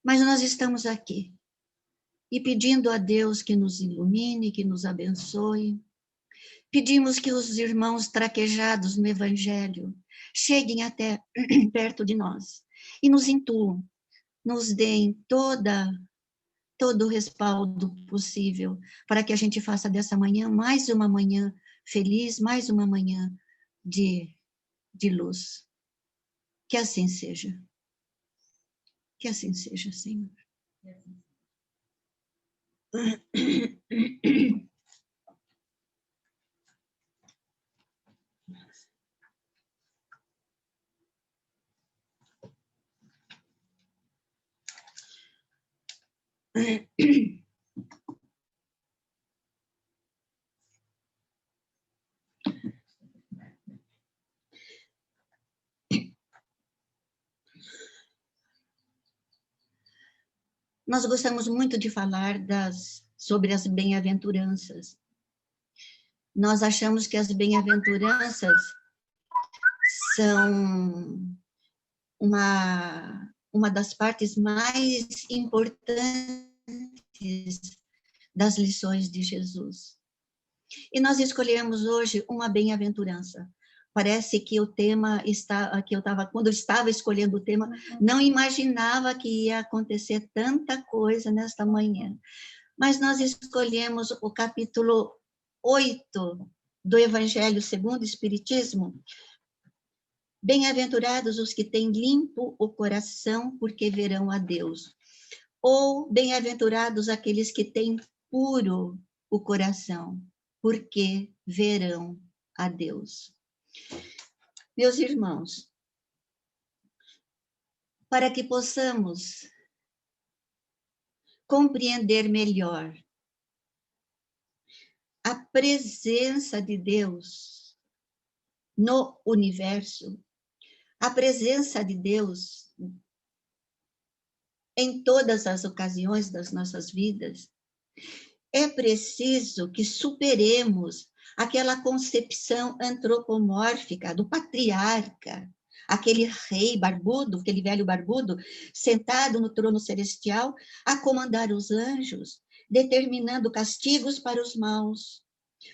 Mas nós estamos aqui e pedindo a Deus que nos ilumine, que nos abençoe. Pedimos que os irmãos traquejados no Evangelho cheguem até perto de nós e nos intuam, nos deem todo o respaldo possível para que a gente faça dessa manhã mais uma manhã feliz, mais uma manhã de luz. Que assim seja. Que assim seja, Senhor. Nós gostamos muito de falar sobre as bem-aventuranças. Nós achamos que as bem-aventuranças são uma das partes mais importantes das lições de Jesus. E nós escolhemos hoje uma bem-aventurança. Parece que o tema está, que quando eu estava escolhendo o tema, não imaginava que ia acontecer tanta coisa nesta manhã. Mas nós escolhemos o capítulo 8 do Evangelho segundo o Espiritismo. Bem-aventurados os que têm limpo o coração, porque verão a Deus. Ou bem-aventurados aqueles que têm puro o coração, porque verão a Deus. Meus irmãos, para que possamos compreender melhor a presença de Deus no universo, a presença de Deus em todas as ocasiões das nossas vidas, é preciso que superemos aquela concepção antropomórfica do patriarca, aquele rei barbudo, aquele velho barbudo, sentado no trono celestial, a comandar os anjos, determinando castigos para os maus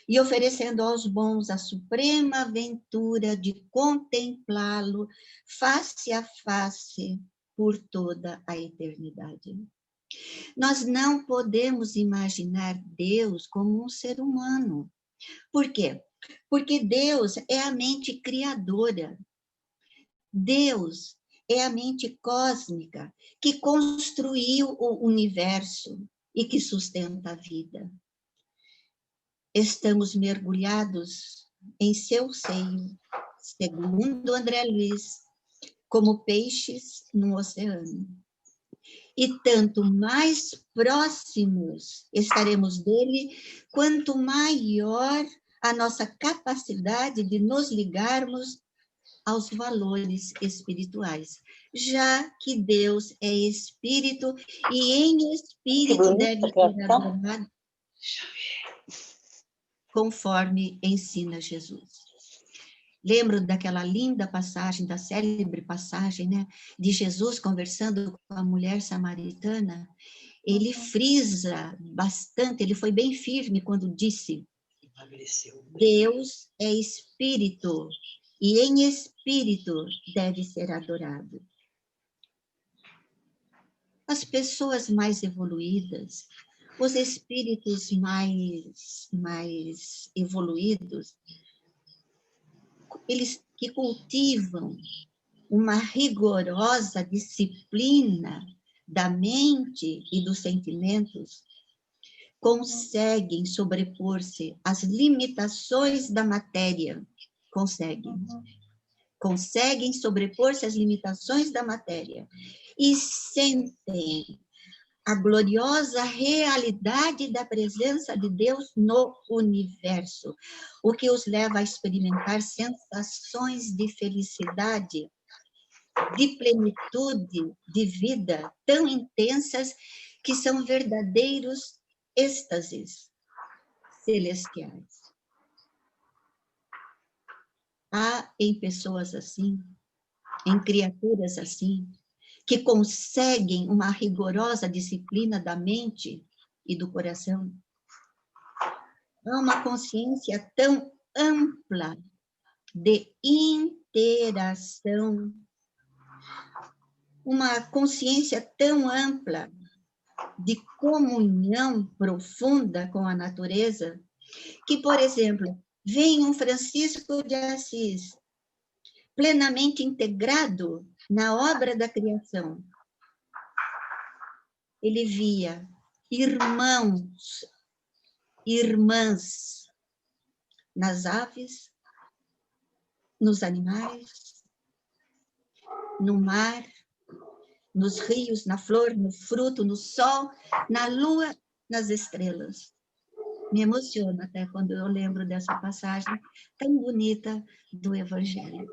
e oferecendo aos bons a suprema aventura de contemplá-lo face a face por toda a eternidade. Nós não podemos imaginar Deus como um ser humano. Por quê? Porque Deus é a mente criadora. Deus é a mente cósmica que construiu o universo e que sustenta a vida. Estamos mergulhados em seu seio, segundo André Luiz, como peixes no oceano. E tanto mais próximos estaremos dele, quanto maior a nossa capacidade de nos ligarmos aos valores espirituais, já que Deus é espírito e em espírito deve ser adorado conforme ensina Jesus. Lembro daquela linda passagem, da célebre passagem, né, de Jesus conversando com a mulher samaritana. Ele frisa bastante, ele foi bem firme quando disse: Deus é espírito, e em espírito deve ser adorado. As pessoas mais evoluídas, os espíritos mais evoluídos, eles que cultivam uma rigorosa disciplina da mente e dos sentimentos, conseguem sobrepor-se às limitações da matéria. Conseguem sobrepor-se às limitações da matéria e sentem a gloriosa realidade da presença de Deus no universo, o que os leva a experimentar sensações de felicidade, de plenitude de vida tão intensas que são verdadeiros êxtases celestiais. Há em pessoas assim, em criaturas assim, que conseguem uma rigorosa disciplina da mente e do coração. Há uma consciência tão ampla de interação, uma consciência tão ampla de comunhão profunda com a natureza, que, por exemplo, vem um Francisco de Assis, plenamente integrado na obra da criação. Ele via irmãos, irmãs nas aves, nos animais, no mar, nos rios, na flor, no fruto, no sol, na lua, nas estrelas. Me emociona até quando eu lembro dessa passagem tão bonita do Evangelho.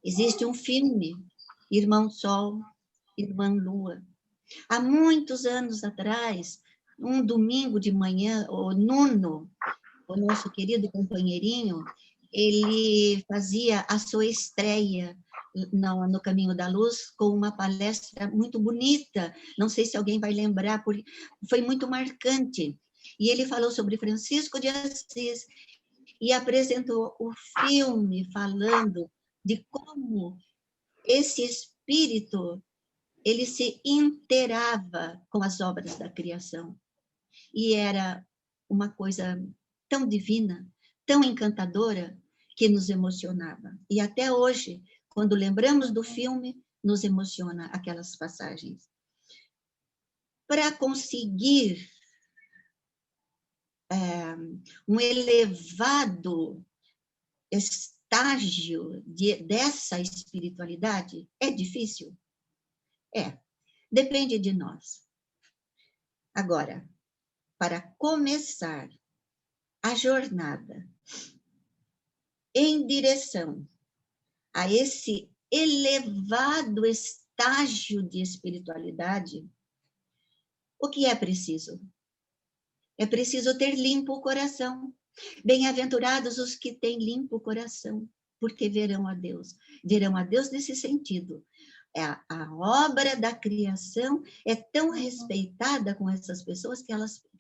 Existe um filme, Irmão Sol, Irmã Lua. Há muitos anos atrás, um domingo de manhã, o Nuno, o nosso querido companheirinho, ele fazia a sua estreia no Caminho da Luz com uma palestra muito bonita. Não sei se alguém vai lembrar, porque foi muito marcante. E ele falou sobre Francisco de Assis e apresentou o filme falando de como esse espírito ele se inteirava com as obras da criação. E era uma coisa tão divina, tão encantadora, que nos emocionava. E até hoje, quando lembramos do filme, nos emociona aquelas passagens. Para conseguir um elevado estágio dessa espiritualidade, é difícil? Depende de nós. Agora, para começar a jornada em direção a esse elevado estágio de espiritualidade, o que é preciso? É preciso ter limpo o coração. Bem-aventurados os que têm limpo o coração, porque verão a Deus. Verão a Deus nesse sentido. A obra da criação é tão respeitada com essas pessoas que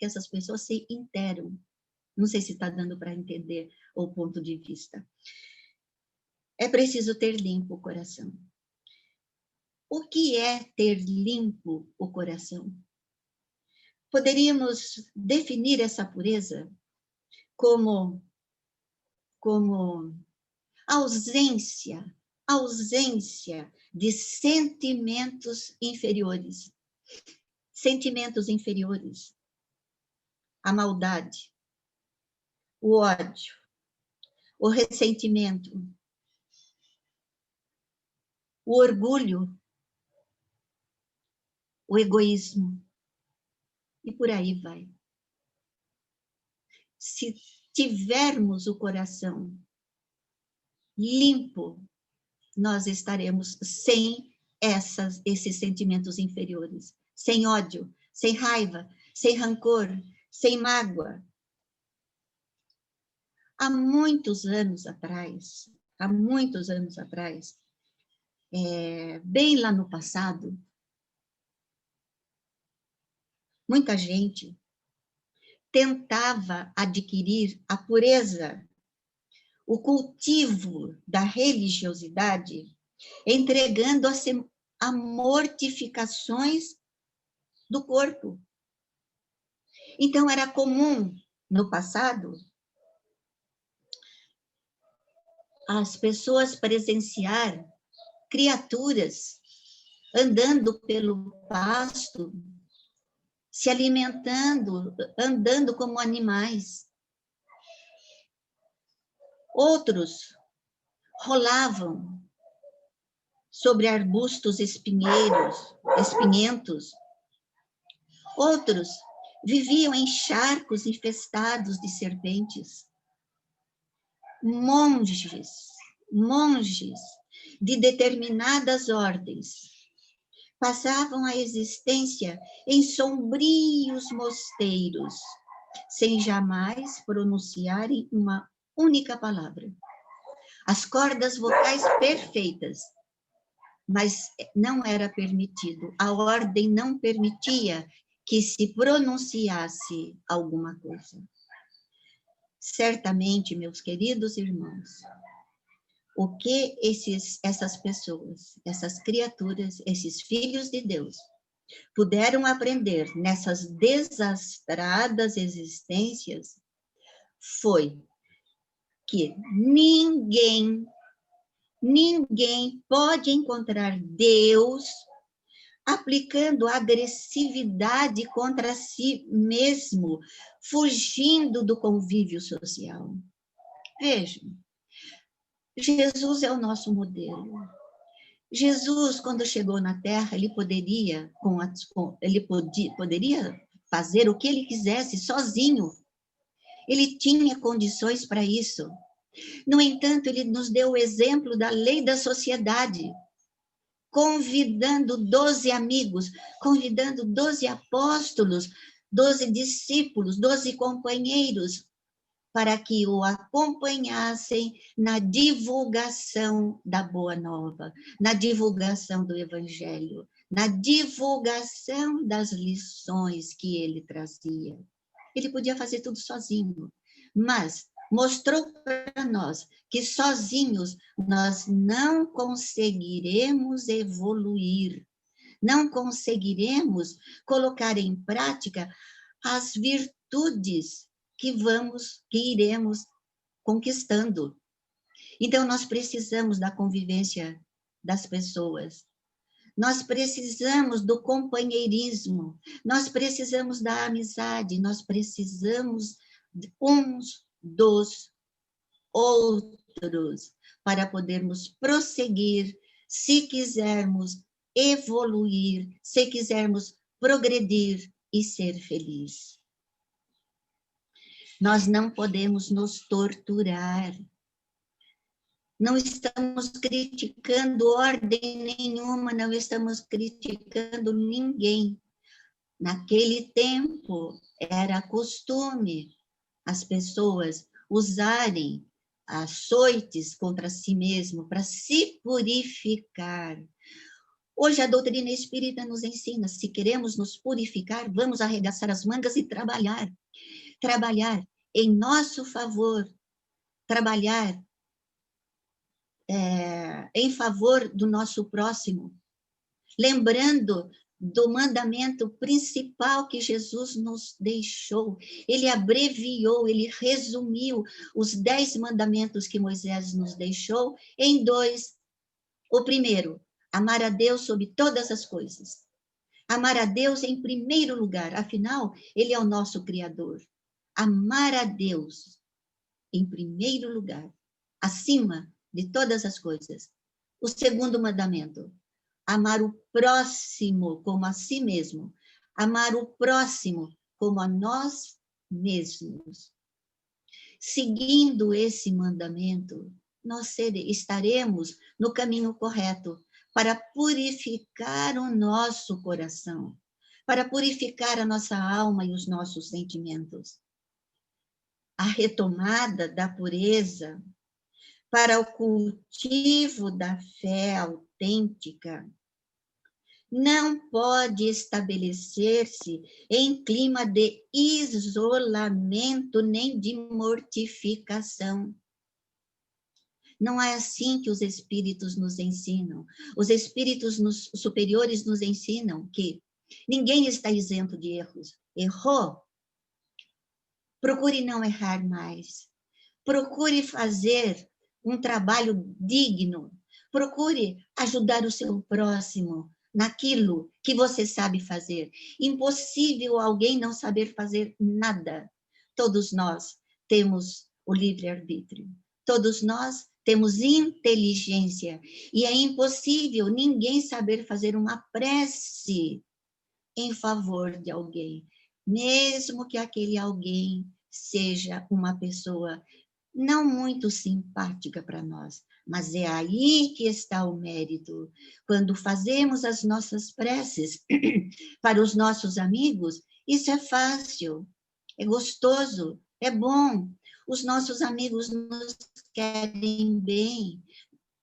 essas pessoas se interam. Não sei se está dando para entender o ponto de vista. É preciso ter limpo o coração. O que é ter limpo o coração? Poderíamos definir essa pureza como ausência de sentimentos inferiores. Sentimentos inferiores. A maldade, o ódio, o ressentimento, o orgulho, o egoísmo, e por aí vai. Se tivermos o coração limpo, nós estaremos sem esses sentimentos inferiores, sem ódio, sem raiva, sem rancor, sem mágoa. Há muitos anos atrás, bem lá no passado, muita gente tentava adquirir a pureza, o cultivo da religiosidade, entregando-se a mortificações do corpo. Então, era comum, no passado, as pessoas presenciar criaturas andando pelo pasto, se alimentando, andando como animais. Outros rolavam sobre arbustos espinhentos. Outros viviam em charcos infestados de serpentes. Monges de determinadas ordens passavam a existência em sombrios mosteiros, sem jamais pronunciarem uma única palavra. as cordas vocais perfeitas, mas não era permitido, a ordem não permitia que se pronunciasse alguma coisa. Certamente, meus queridos irmãos, o que essas pessoas, essas criaturas, esses filhos de Deus, puderam aprender nessas desastradas existências foi que ninguém pode encontrar Deus aplicando agressividade contra si mesmo, fugindo do convívio social. Vejam, Jesus é o nosso modelo. Jesus, quando chegou na Terra, ele poderia fazer o que ele quisesse sozinho. Ele tinha condições para isso. No entanto, ele nos deu o exemplo da lei da sociedade, convidando 12 amigos, convidando 12 apóstolos, 12 discípulos, 12 companheiros, para que o acompanhassem na divulgação da Boa Nova, na divulgação do Evangelho, na divulgação das lições que ele trazia. Ele podia fazer tudo sozinho, mas mostrou para nós que sozinhos nós não conseguiremos evoluir, não conseguiremos colocar em prática as virtudes que iremos conquistando. Então, nós precisamos da convivência das pessoas, nós precisamos do companheirismo, nós precisamos da amizade, nós precisamos uns dos outros para podermos prosseguir, se quisermos evoluir, se quisermos progredir e ser felizes. Nós não podemos nos torturar. Não estamos criticando ordem nenhuma, não estamos criticando ninguém. Naquele tempo, era costume as pessoas usarem açoites contra si mesmo para se purificar. Hoje a doutrina espírita nos ensina, se queremos nos purificar, vamos arregaçar as mangas e trabalhar. Trabalhar em nosso favor, trabalhar em favor do nosso próximo, lembrando do mandamento principal que Jesus nos deixou. Ele abreviou, ele resumiu os 10 mandamentos que Moisés nos deixou em 2. O primeiro, amar a Deus sobre todas as coisas. Amar a Deus em primeiro lugar, afinal, ele é o nosso Criador. Amar a Deus em primeiro lugar, acima de todas as coisas. O segundo mandamento, amar o próximo como a si mesmo. Amar o próximo como a nós mesmos. Seguindo esse mandamento, nós estaremos no caminho correto para purificar o nosso coração, para purificar a nossa alma e os nossos sentimentos. A retomada da pureza para o cultivo da fé autêntica não pode estabelecer-se em clima de isolamento nem de mortificação. Não é assim que os espíritos nos ensinam. Os espíritos superiores nos ensinam que ninguém está isento de erros. Errou? Procure não errar mais. Procure fazer um trabalho digno. Procure ajudar o seu próximo naquilo que você sabe fazer. Impossível alguém não saber fazer nada. Todos nós temos o livre-arbítrio. Todos nós temos inteligência. E é impossível ninguém saber fazer uma prece em favor de alguém, mesmo que aquele alguém seja uma pessoa não muito simpática para nós, mas é aí que está o mérito. Quando fazemos as nossas preces para os nossos amigos, isso é fácil, é gostoso, é bom. Os nossos amigos nos querem bem,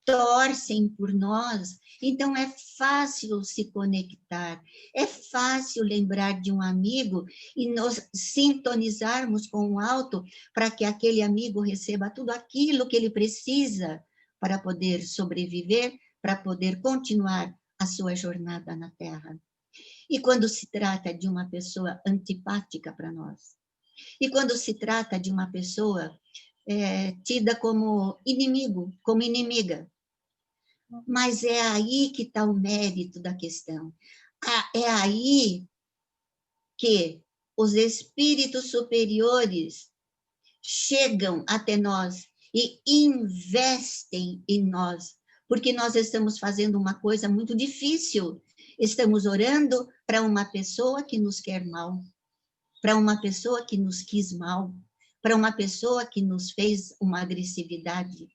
torcem por nós. Então, é fácil se conectar, é fácil lembrar de um amigo e nos sintonizarmos com o alto para que aquele amigo receba tudo aquilo que ele precisa para poder sobreviver, para poder continuar a sua jornada na Terra. E quando se trata de uma pessoa antipática para nós, e quando se trata de uma pessoa tida como inimigo, como inimiga, mas é aí que está o mérito da questão. É aí que os espíritos superiores chegam até nós e investem em nós, porque nós estamos fazendo uma coisa muito difícil. Estamos orando para uma pessoa que nos quer mal, para uma pessoa que nos quis mal, para uma pessoa que nos fez uma agressividade.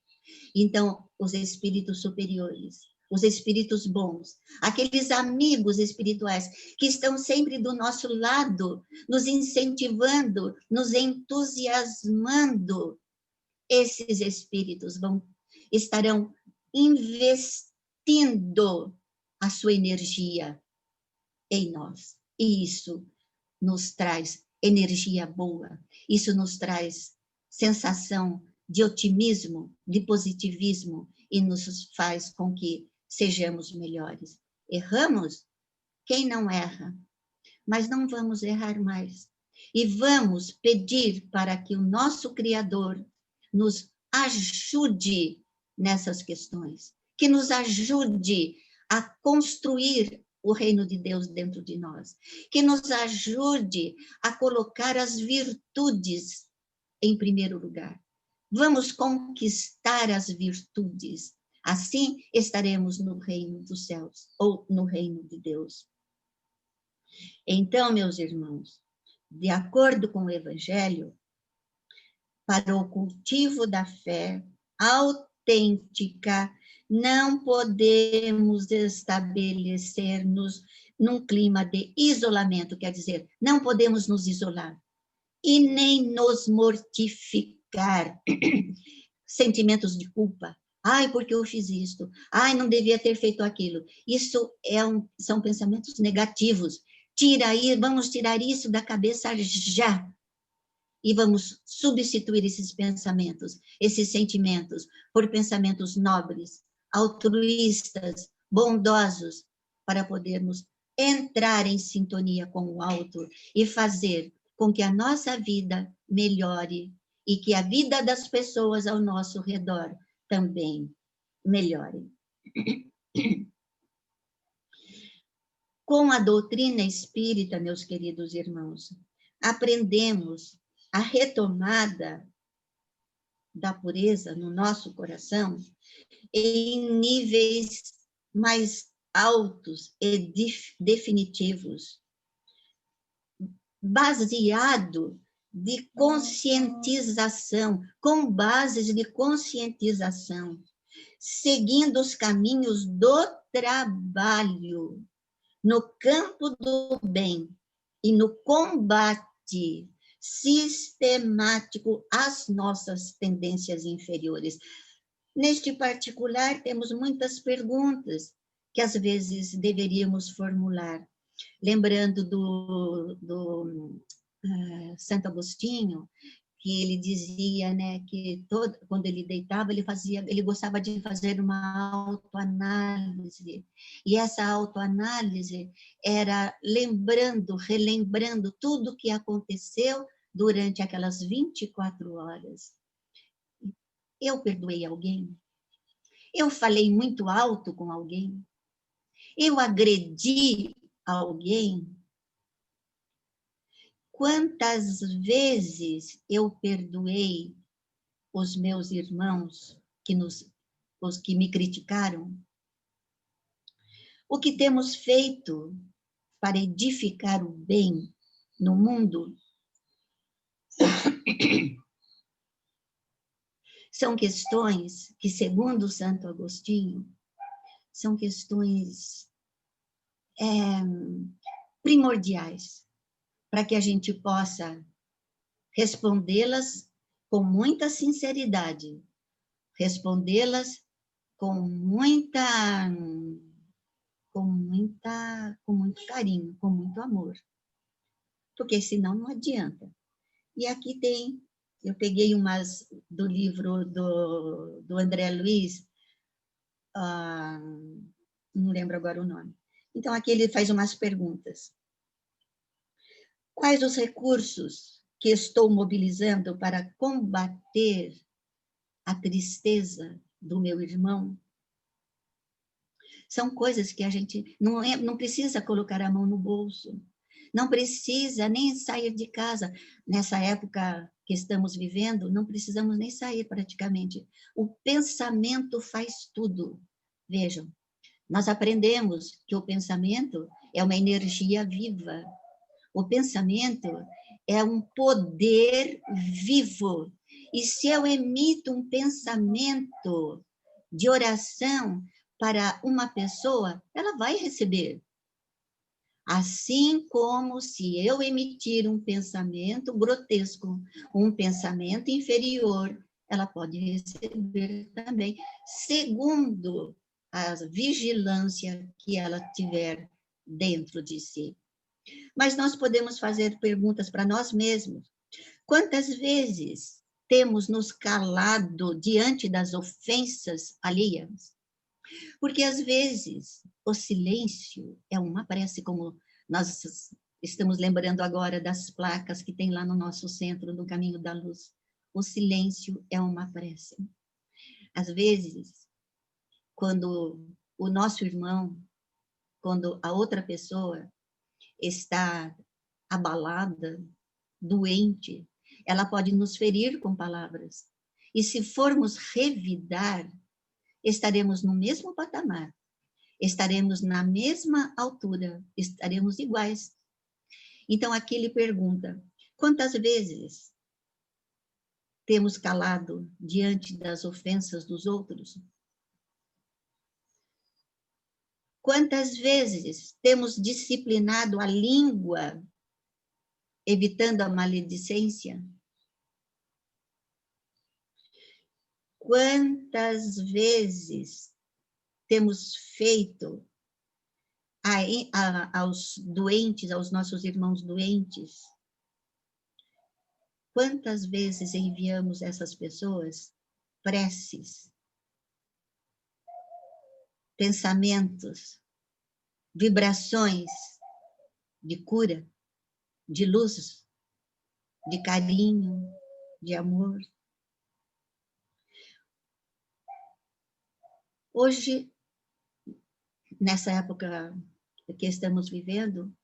Então, os espíritos superiores, os espíritos bons, aqueles amigos espirituais que estão sempre do nosso lado, nos incentivando, nos entusiasmando, esses espíritos estarão investindo a sua energia em nós. E isso nos traz energia boa, isso nos traz sensação de otimismo, de positivismo, e nos faz com que sejamos melhores. Erramos? Quem não erra? Mas não vamos errar mais. E vamos pedir para que o nosso Criador nos ajude nessas questões, que nos ajude a construir o reino de Deus dentro de nós, que nos ajude a colocar as virtudes em primeiro lugar. Vamos conquistar as virtudes, assim estaremos no reino dos céus, ou no reino de Deus. Então, meus irmãos, de acordo com o Evangelho, para o cultivo da fé autêntica, não podemos estabelecer-nos num clima de isolamento, quer dizer, não podemos nos isolar e nem nos mortificar. Sentimentos de culpa. Ai, porque eu fiz isto? Ai, não devia ter feito aquilo. Isso são pensamentos negativos. Vamos tirar isso da cabeça já. E vamos substituir esses pensamentos, esses sentimentos, por pensamentos nobres, altruístas, bondosos, para podermos entrar em sintonia com o alto e fazer com que a nossa vida melhore e que a vida das pessoas ao nosso redor também melhore. Com a doutrina espírita, meus queridos irmãos, aprendemos a retomada da pureza no nosso coração em níveis mais altos e definitivos, baseado de conscientização, com bases de conscientização, seguindo os caminhos do trabalho, no campo do bem e no combate sistemático às nossas tendências inferiores. Neste particular, temos muitas perguntas que às vezes deveríamos formular. Lembrando do Santo Agostinho, que ele dizia, né, que quando ele deitava, ele gostava de fazer uma autoanálise, e essa autoanálise era relembrando tudo o que aconteceu durante aquelas 24 horas. Eu perdoei alguém? Eu falei muito alto com alguém? Eu agredi alguém? Quantas vezes eu perdoei os meus irmãos, os que me criticaram? O que temos feito para edificar o bem no mundo? São questões que, segundo Santo Agostinho, são questões primordiais para que a gente possa respondê-las com muita sinceridade, respondê-las com muito carinho, com muito amor, porque senão não adianta. E aqui tem, eu peguei umas do livro do André Luiz, não lembro agora o nome. Então, aqui ele faz umas perguntas. Quais os recursos que estou mobilizando para combater a tristeza do meu irmão? São coisas que a gente não precisa colocar a mão no bolso, não precisa nem sair de casa. Nessa época que estamos vivendo, não precisamos nem sair praticamente. O pensamento faz tudo. Vejam, nós aprendemos que o pensamento é uma energia viva. O pensamento é um poder vivo. E se eu emito um pensamento de oração para uma pessoa, ela vai receber. Assim como se eu emitir um pensamento grotesco, um pensamento inferior, ela pode receber também, segundo a vigilância que ela tiver dentro de si. Mas nós podemos fazer perguntas para nós mesmos. Quantas vezes temos nos calado diante das ofensas alheias? Porque, às vezes, o silêncio é uma prece, como nós estamos lembrando agora das placas que tem lá no nosso centro, no Caminho da Luz. O silêncio é uma prece. Às vezes, quando o nosso irmão, quando a outra pessoa está abalada, doente, ela pode nos ferir com palavras. E se formos revidar, estaremos no mesmo patamar, estaremos na mesma altura, estaremos iguais. Então, aqui ele pergunta, quantas vezes temos calado diante das ofensas dos outros? Quantas vezes temos disciplinado a língua, evitando a maledicência? Quantas vezes temos feito aos doentes, aos nossos irmãos doentes? Quantas vezes enviamos essas pessoas preces, pensamentos, vibrações de cura, de luz, de carinho, de amor? Hoje, nessa época que estamos vivendo,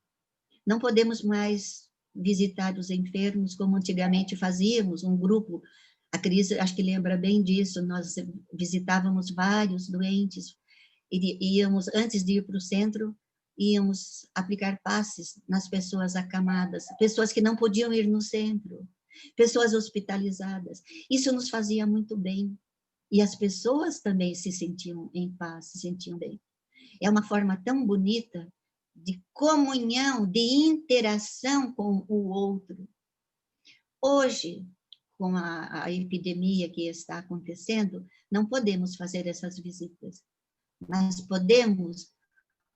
não podemos mais visitar os enfermos como antigamente fazíamos, um grupo. A Cris, acho que lembra bem disso, nós visitávamos vários doentes, e íamos, antes de ir para o centro, íamos aplicar passes nas pessoas acamadas, pessoas que não podiam ir no centro, pessoas hospitalizadas. Isso nos fazia muito bem. E as pessoas também se sentiam em paz, se sentiam bem. É uma forma tão bonita de comunhão, de interação com o outro. Hoje, com a epidemia que está acontecendo, não podemos fazer essas visitas, mas podemos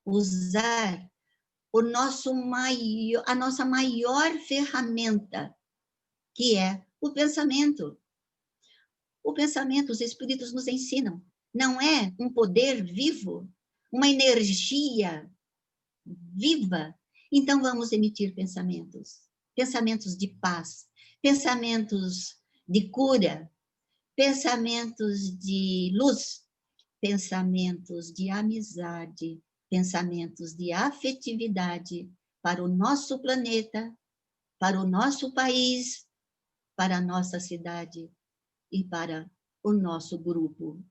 usar a nossa maior ferramenta, que é o pensamento. O pensamento, os espíritos nos ensinam, não é um poder vivo, uma energia viva? Então vamos emitir pensamentos, pensamentos de paz, pensamentos de cura, pensamentos de luz, pensamentos de amizade, pensamentos de afetividade para o nosso planeta, para o nosso país, para a nossa cidade e para o nosso grupo,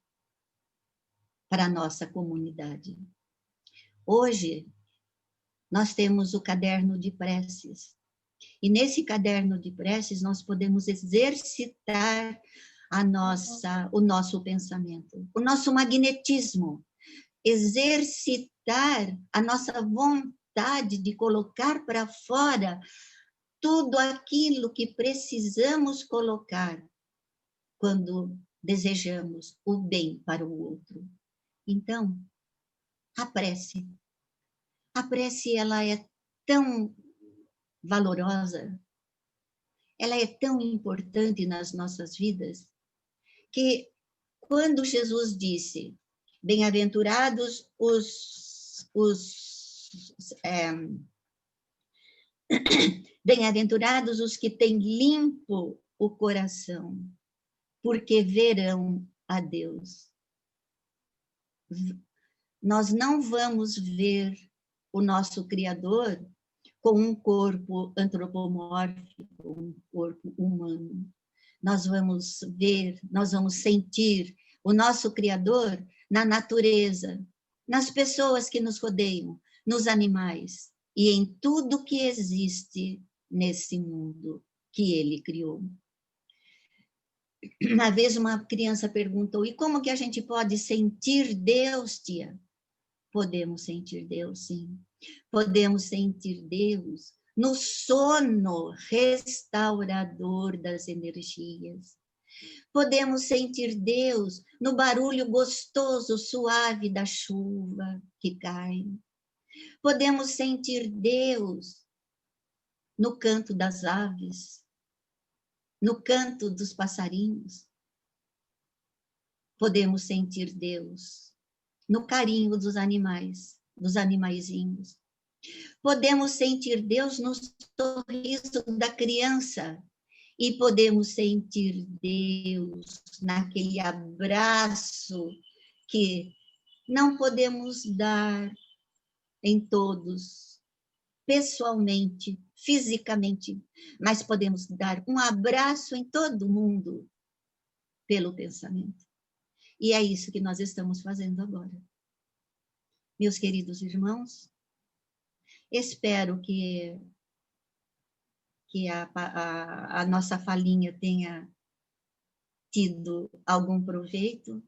para a nossa comunidade. Hoje, nós temos o caderno de preces. E nesse caderno de preces, nós podemos exercitar o nosso pensamento, o nosso magnetismo, exercitar a nossa vontade de colocar para fora tudo aquilo que precisamos colocar quando desejamos o bem para o outro. Então, a prece. A prece, ela é tão valorosa, ela é tão importante nas nossas vidas, que quando Jesus disse, bem-aventurados bem-aventurados os que têm limpo o coração, porque verão a Deus. Nós não vamos ver o nosso Criador com um corpo antropomórfico, um corpo humano. Nós vamos ver, nós vamos sentir o nosso Criador na natureza, nas pessoas que nos rodeiam, nos animais e em tudo que existe nesse mundo que Ele criou. Uma vez uma criança perguntou, e como que a gente pode sentir Deus, tia? Podemos sentir Deus, sim. Podemos sentir Deus no sono restaurador das energias. Podemos sentir Deus no barulho gostoso, suave da chuva que cai. Podemos sentir Deus no canto das aves, no canto dos passarinhos. Podemos sentir Deus no carinho dos animaizinhos. Podemos sentir Deus no sorriso da criança e podemos sentir Deus naquele abraço que não podemos dar em todos, pessoalmente, fisicamente, mas podemos dar um abraço em todo mundo pelo pensamento. E é isso que nós estamos fazendo agora. Meus queridos irmãos, espero que a nossa falinha tenha tido algum proveito